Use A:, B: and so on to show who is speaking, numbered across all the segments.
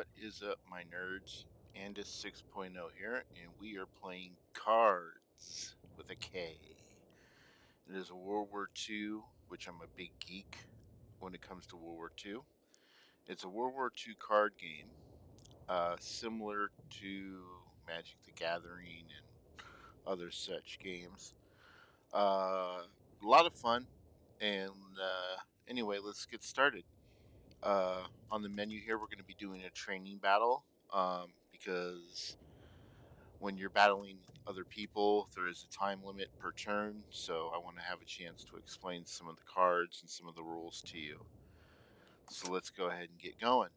A: What is up, my nerds? Andis 6.0 here, and we are playing Kards with a K. It is a World War II, which I'm a big geek when it comes to World War II. It's a World War II card game, similar to Magic the Gathering and other such games. A lot of fun, and anyway, let's get started. On the menu here, we're going to be doing a training battle because when you're battling other people, there is a time limit per turn. So I want to have a chance to explain some of the cards and some of the rules to you. So let's go ahead and get going.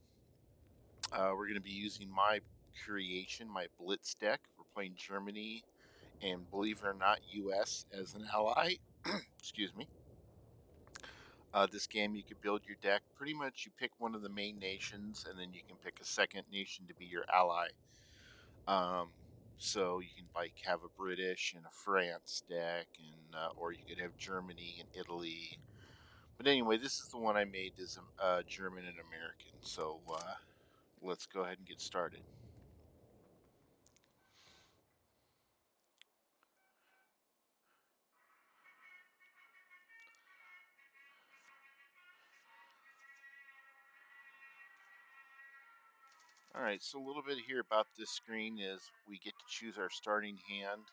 A: We're going to be using my creation, my Blitz deck. We're playing Germany and, believe it or not, US as an ally. Excuse me. This game, you can build your deck. Pretty much, you pick one of the main nations, and then you can pick a second nation to be your ally. So you can like have a British and a France deck, and or you could have Germany and Italy. But anyway, this is the one I made as German and American. So let's go ahead and get started. All right, so a little bit here about this screen is we get to choose our starting hand.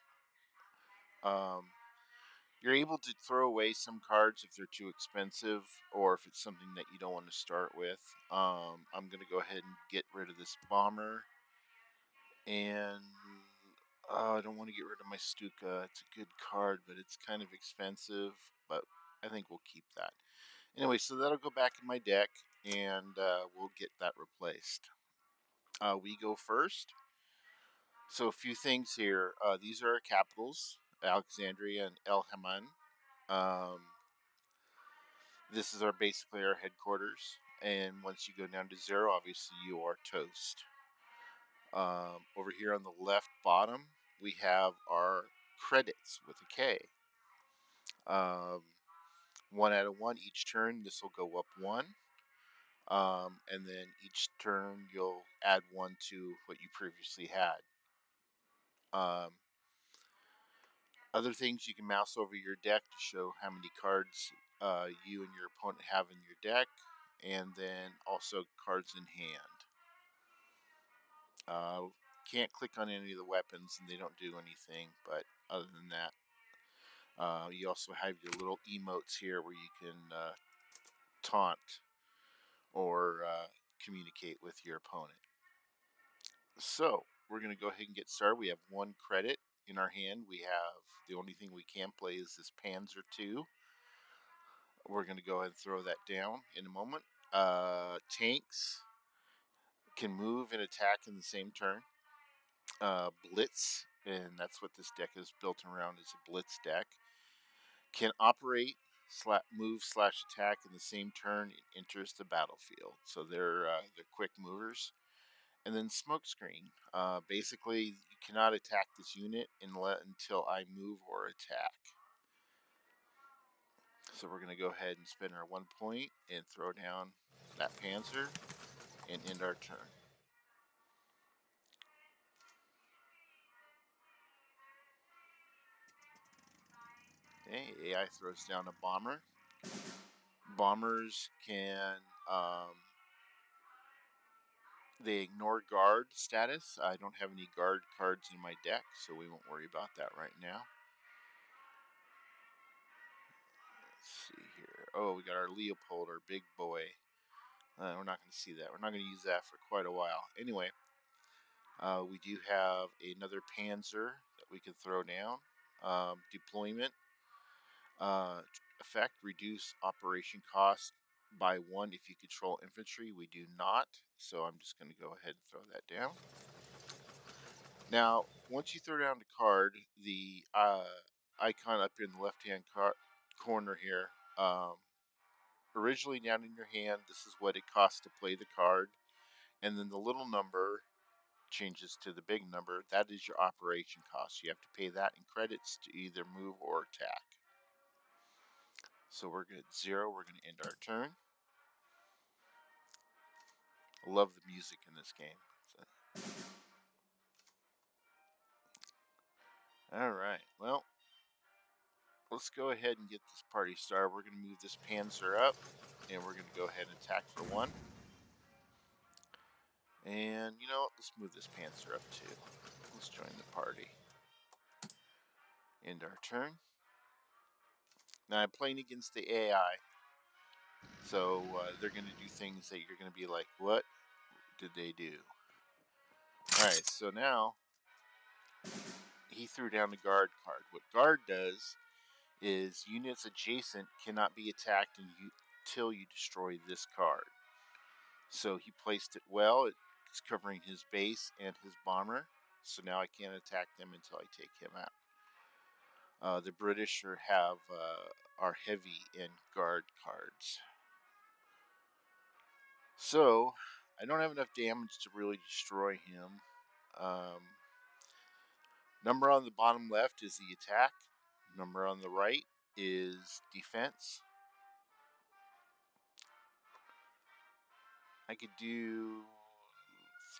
A: You're able to throw away some cards if they're too expensive or if it's something that you don't want to start with. I'm going to go ahead and get rid of this bomber. And I don't want to get rid of my Stuka. It's a good card, but it's kind of expensive. But I think we'll keep that. Anyway, so that'll go back in my deck, and we'll get that replaced. We go first. So a few things here. These are our capitals, Alexandria and El Haman. This is basically our headquarters. And once you go down to 0, obviously you are toast. Over here on the left bottom, we have our credits with a K. 1 out of 1 each turn. This will go up 1. And then each turn you'll add 1 to what you previously had. Other things, you can mouse over your deck to show how many cards you and your opponent have in your deck, and then also cards in hand. Can't click on any of the weapons and they don't do anything, but other than that, you also have your little emotes here where you can taunt or communicate with your opponent. So we're going to go ahead and get started. We have 1 credit in our hand. We have the only thing we can play is this Panzer II. We're going to go ahead and throw that down in a moment. Tanks can move and attack in the same turn. Blitz, and that's what this deck is built around, is a Blitz deck, can operate, move / attack in the same turn it enters the battlefield. So they're quick movers. And then Smokescreen. Basically, you cannot attack this unit until I move or attack. So we're going to go ahead and spend our 1 point and throw down that Panzer and end our turn. Okay, AI throws down a bomber. Bombers can they ignore guard status. I don't have any guard cards in my deck, so we won't worry about that right now. Let's see here. Oh, we got our Leopold, our big boy. We're not going to see that. We're not going to use that for quite a while. Anyway, we do have another Panzer that we can throw down. Deployment effect, reduce operation cost by 1 if you control infantry. We do not, so I'm just going to go ahead and throw that down. Now, once you throw down the card, the icon up in the left-hand corner here, originally down in your hand, this is what it costs to play the card. And then the little number changes to the big number. That is your operation cost. You have to pay that in credits to either move or attack. So we're good at 0. We're going to end our turn. I love the music in this game. Alright, well, let's go ahead and get this party started. We're going to move this Panzer up, and we're going to go ahead and attack for one. And, you know, let's move this Panzer up too. Let's join the party. End our turn. Now, I'm playing against the AI, so they're going to do things that you're going to be like, what did they do? Alright, so now he threw down the guard card. What guard does is units adjacent cannot be attacked until you destroy this card. So he placed it well. It's covering his base and his bomber. So now I can't attack them until I take him out. The British are heavy in guard cards. So I don't have enough damage to really destroy him. Number on the bottom left is the attack. Number on the right is defense. I could do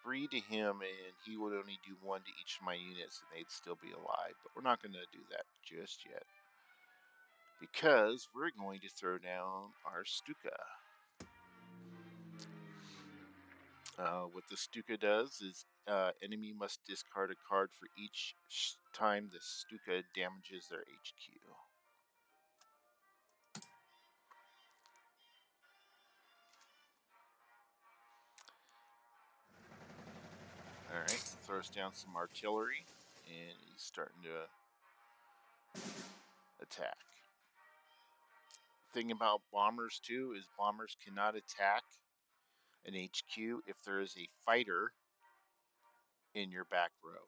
A: 3 to him, and he would only do 1 to each of my units, and they'd still be alive. But we're not going to do that just yet, because we're going to throw down our Stuka. What the Stuka does is enemy must discard a card for each time the Stuka damages their HQ. Alright, throws down some artillery, and he's starting to attack. Thing about bombers too is bombers cannot attack an HQ if there is a fighter in your back row.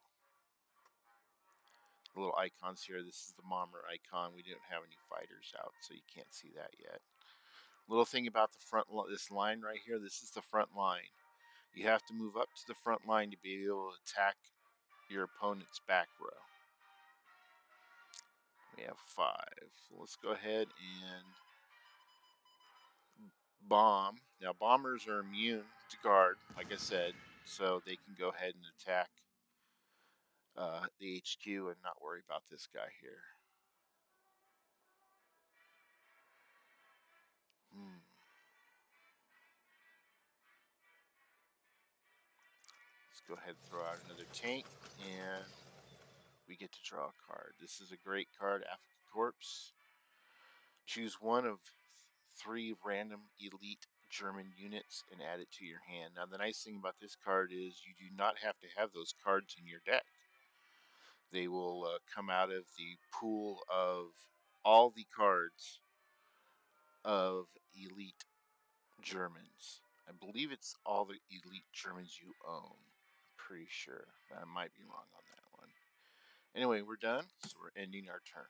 A: The little icons here, this is the bomber icon. We didn't have any fighters out, so you can't see that yet. Little thing about the front, this line right here, this is the front line. You have to move up to the front line to be able to attack your opponent's back row. We have 5. So let's go ahead and bomb. Now bombers are immune to guard, like I said, so they can go ahead and attack the HQ and not worry about this guy here. Let's go ahead and throw out another tank, and we get to draw a card. This is a great card, Africa Corpse. Choose one of 3 random elite German units and add it to your hand. Now the nice thing about this card is you do not have to have those cards in your deck. They will come out of the pool of all the cards of elite Germans. I believe it's all the elite Germans you own. I'm pretty sure, but I might be wrong on that one. Anyway, we're done, so we're ending our turn.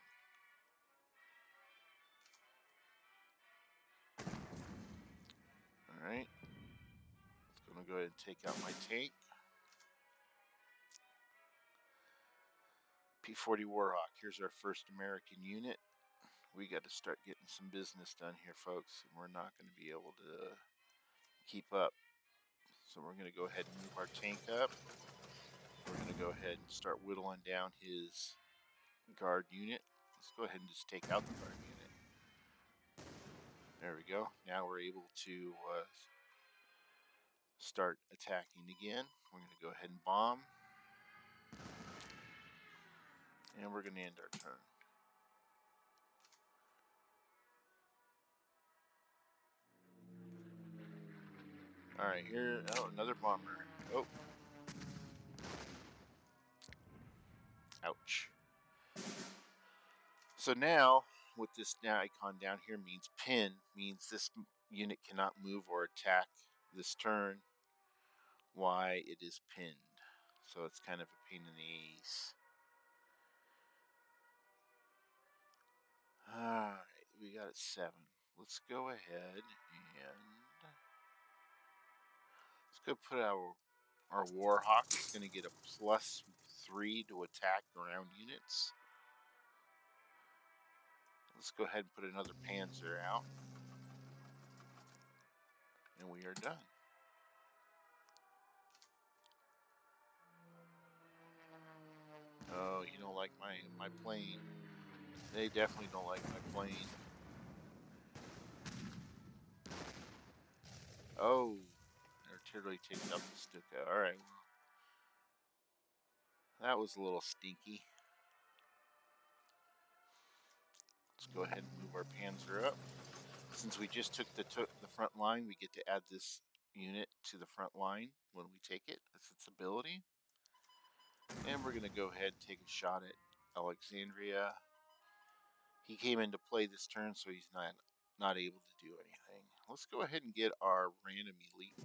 A: Alright. I'm going to go ahead and take out my tank. P-40 Warhawk. Here's our first American unit. We got to start getting some business done here, folks. And we're not going to be able to keep up. So we're going to go ahead and move our tank up. We're going to go ahead and start whittling down his guard unit. Let's go ahead and just take out the guard unit. There we go. Now we're able to start attacking again. We're going to go ahead and bomb. And we're going to end our turn. Alright, here, oh, another bomber. Oh. Ouch. So now, what this now icon down here means pin, means this unit cannot move or attack this turn while it is pinned. So it's kind of a pain in the ace. Alright, we got it 7. Let's go ahead and let's go put our Warhawk. It's going to get a +3 to attack ground units. Let's go ahead and put another Panzer out. And we are done. They definitely don't like my plane. Oh, artillery takes out the Stuka. All right, well, that was a little stinky. Let's go ahead and move our Panzer up. Since we just took the front line, we get to add this unit to the front line when we take it. That's its ability. And we're going to go ahead and take a shot at Alexandria. He came into play this turn, so he's not able to do anything. Let's go ahead and get our random elite.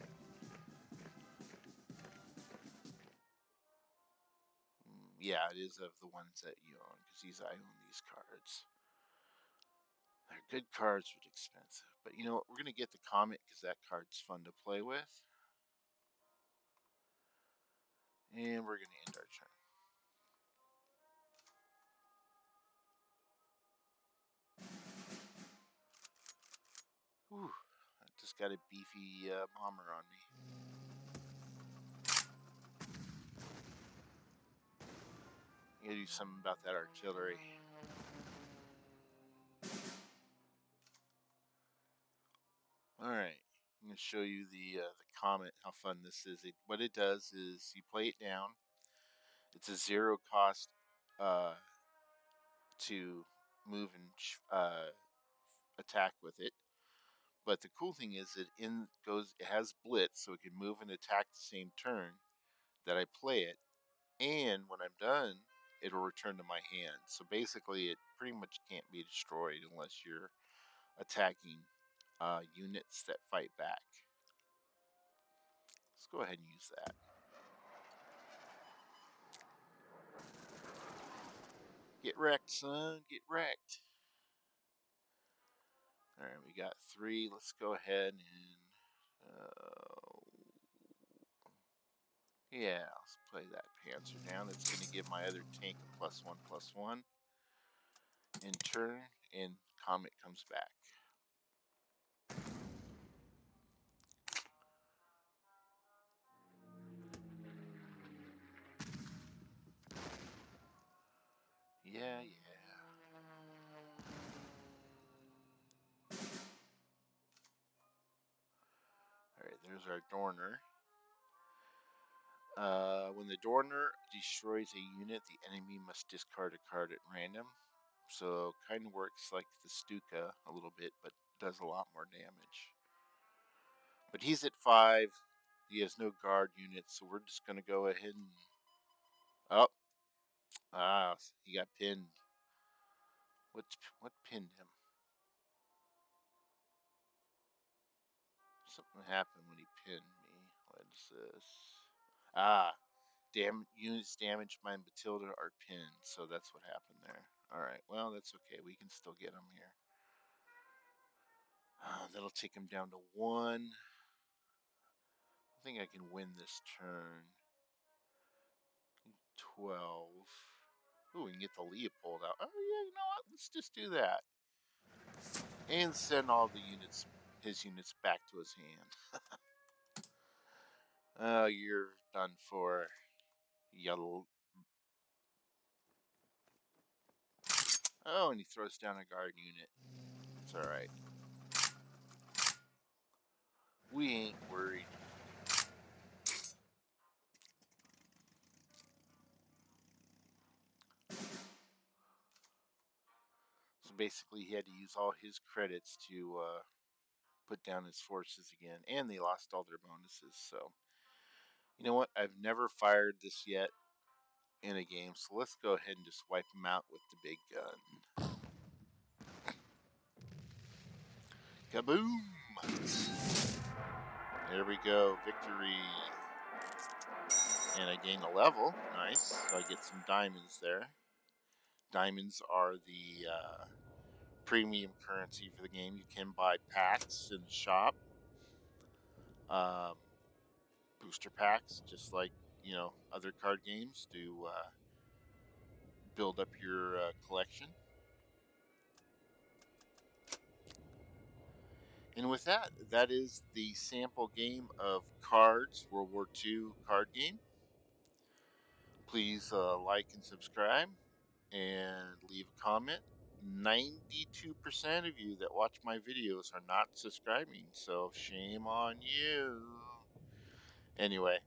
A: Yeah, it is of the ones that you own, because I own these cards. They're good cards, but expensive. But you know what? We're going to get the Comet, because that card's fun to play with. And we're going to end our turn. Whew, I just got a beefy bomber on me. I gotta do something about that artillery. All right, I'm gonna show you the Comet. How fun this is! What it does is you play it down. It's a 0 cost to move and attack with it. But the cool thing is it has blitz, so it can move and attack the same turn that I play it. And when I'm done, it'll return to my hand. So basically, it pretty much can't be destroyed unless you're attacking units that fight back. Let's go ahead and use that. Get wrecked, son. Get wrecked. All right, we got 3. Let's go ahead and yeah, let's play that Panzer down. It's going to give my other tank a +1/+1 in turn, and Comet comes back. Yeah. All right, there's our Dorner. When the Dorner destroys a unit, the enemy must discard a card at random. So kind of works like the Stuka a little bit, but does a lot more damage. But he's at 5. He has no guard units, so we're just going to go ahead and... Oh! He got pinned. What pinned him? Something happened when he pinned me. What is this? Units damaged by Matilda are pinned, so that's what happened there. Alright, well, that's okay. We can still get him here. That'll take him down to 1. I think I can win this turn. 12. Ooh, we can get the Leopold out. Oh, yeah, you know what? Let's just do that. And send all his units back to his hand. Oh, you're done for, yellow. Oh, and he throws down a guard unit. It's alright. We ain't worried. So basically, he had to use all his credits to put down his forces again, and they lost all their bonuses. So, you know what? I've never fired this yet in a game, so let's go ahead and just wipe him out with the big gun. Kaboom! There we go, victory. And I gain a level, nice. So I get some diamonds there. Diamonds are the premium currency for the game. You can buy packs in the shop. Booster packs, just like, other card games, to build up your collection. And with that, that is the sample game of Kards, World War II card game. Please like and subscribe and leave a comment. 92% of you that watch my videos are not subscribing, so shame on you. Anyway,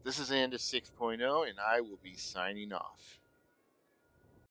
A: this is Andis 6.0, and I will be signing off.